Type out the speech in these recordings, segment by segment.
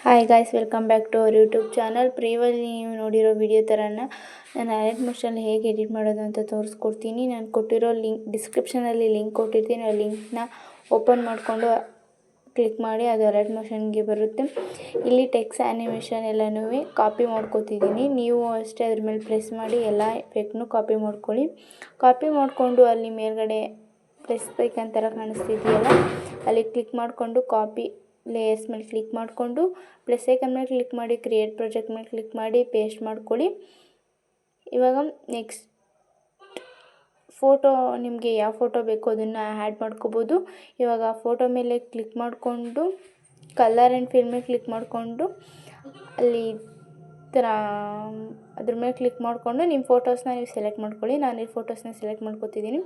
Hi guys, welcome back to our YouTube channel. Previously ನೀವು ನೋಡಿರೋ video ಥರನ ನಾನು alert ಮೋಷನಲ್ಲಿ ಹೇಗೆ ಎಡಿಟ್ ಮಾಡೋದು ಅಂತ ತೋರಿಸ್ಕೊಡ್ತೀನಿ. ನಾನು ಕೊಟ್ಟಿರೋ ಡಿಸ್ಕ್ರಿಪ್ಷನಲ್ಲಿ ಲಿಂಕ್ ಕೊಟ್ಟಿರ್ತೀನಿ. ಆ ಲಿಂಕ್ನ ಓಪನ್ ಮಾಡಿಕೊಂಡು ಕ್ಲಿಕ್ ಮಾಡಿ, ಅದು ಅಲರ್ಟ್ ಮೋಷನ್ಗೆ ಬರುತ್ತೆ. ಇಲ್ಲಿ ಟೆಕ್ಸ್ಟ್ ಆ್ಯನಿಮೇಷನ್ ಎಲ್ಲನೂ ಕಾಪಿ ಮಾಡ್ಕೋತಿದ್ದೀನಿ. ನೀವು ಅಷ್ಟೇ ಅದ್ರ ಮೇಲೆ ಪ್ರೆಸ್ ಮಾಡಿ ಎಲ್ಲ ಎಫೆಕ್ಟ್ನು ಕಾಪಿ ಮಾಡ್ಕೊಳ್ಳಿ. ಕಾಪಿ ಮಾಡಿಕೊಂಡು ಅಲ್ಲಿ ಮೇಲ್ಗಡೆ ಪ್ಲಸ್ ಐಕಾನ್ ಥರ ಕಾಣಿಸ್ತಿದೆಯಲ್ಲ, ಅಲ್ಲಿ ಕ್ಲಿಕ್ ಮಾಡಿಕೊಂಡು ಕಾಪಿ ಲೇಯರ್ಸ್ ಮೇಲೆ ಕ್ಲಿಕ್ ಮಾಡಿಕೊಂಡು ಪ್ಲಸ್ ಐಕನ್ ಮೇಲೆ ಕ್ಲಿಕ್ ಮಾಡಿ ಕ್ರಿಯೇಟ್ ಪ್ರಾಜೆಕ್ಟ್ ಮೇಲೆ ಕ್ಲಿಕ್ ಮಾಡಿ ಪೇಸ್ಟ್ ಮಾಡ್ಕೊಳ್ಳಿ. ಇವಾಗ ನೆಕ್ಸ್ಟ್ ಫೋಟೋ, ನಿಮಗೆ ಯಾವ ಫೋಟೋ ಬೇಕೋ ಅದನ್ನು ಆ್ಯಡ್ ಮಾಡ್ಕೋಬೋದು. ಇವಾಗ ಫೋಟೋ ಮೇಲೆ ಕ್ಲಿಕ್ ಮಾಡಿಕೊಂಡು ಕಲರ್ ಆ್ಯಂಡ್ ಫಿಲ್ ಮೇಲೆ ಕ್ಲಿಕ್ ಮಾಡಿಕೊಂಡು ಅಲ್ಲಿ ಥರ ಅದ್ರ ಮೇಲೆ ಕ್ಲಿಕ್ ಮಾಡಿಕೊಂಡು ನಿಮ್ಮ ಫೋಟೋಸ್ನ ನೀವು ಸೆಲೆಕ್ಟ್ ಮಾಡ್ಕೊಳ್ಳಿ. ನಾನು ಈ ಫೋಟೋಸ್ನ ಸೆಲೆಕ್ಟ್ ಮಾಡ್ಕೊತಿದ್ದೀನಿ.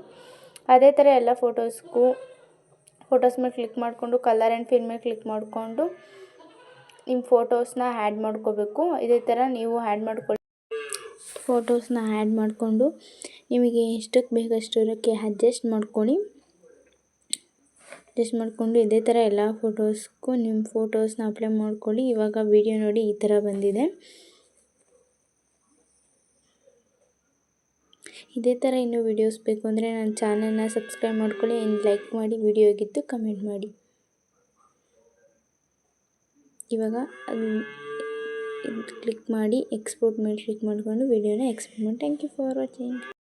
ಅದೇ ಥರ ಎಲ್ಲ ಫೋಟೋಸ್ ಮೇಲೆ ಕ್ಲಿಕ್ ಮಾಡಿಕೊಂಡು ಕಲರ್ ಆ್ಯಂಡ್ ಫಿಲ್ ಮೇಲೆ ಕ್ಲಿಕ್ ಮಾಡಿಕೊಂಡು ನಿಮ್ಮ ಫೋಟೋಸ್ನ ಆ್ಯಡ್ ಮಾಡ್ಕೋಬೇಕು. ಇದೇ ಥರ ನೀವು ಆ್ಯಡ್ ಮಾಡ್ಕೊಳ್ಳಿ. ಫೋಟೋಸ್ನ ಆ್ಯಡ್ ಮಾಡಿಕೊಂಡು ನಿಮಗೆ ಎಷ್ಟಕ್ಕೆ ಬೇಕಷ್ಟಕ್ಕೆ ಅಡ್ಜಸ್ಟ್ ಮಾಡ್ಕೊಂಡು ಇದೇ ಥರ ಎಲ್ಲ ಫೋಟೋಸ್ಗೂ ನಿಮ್ಮ ಫೋಟೋಸ್ನ ಅಪ್ಲೈ ಮಾಡ್ಕೊಳ್ಳಿ. ಇವಾಗ ವಿಡಿಯೋ ನೋಡಿ ಈ ಥರ ಬಂದಿದೆ. ಇದೇ ಥರ ಇನ್ನೂ ವೀಡಿಯೋಸ್ ಬೇಕು ಅಂದರೆ ನನ್ನ ಚಾನಲ್ನ ಸಬ್ಸ್ಕ್ರೈಬ್ ಮಾಡ್ಕೊಳ್ಳಿ, ಲೈಕ್ ಮಾಡಿ, ವಿಡಿಯೋ ಆಗಿದ್ದು ಕಮೆಂಟ್ ಮಾಡಿ. ಇವಾಗ ಅಲ್ಲಿ ಕ್ಲಿಕ್ ಮಾಡಿ ಎಕ್ಸ್ಪೋರ್ಟ್ ಮೇಲೆ ಕ್ಲಿಕ್ ಮಾಡಿಕೊಂಡು ವಿಡಿಯೋನ ಎಕ್ಸ್ಪೋರ್ಟ್ ಮಾಡಿ. Thank you for watching.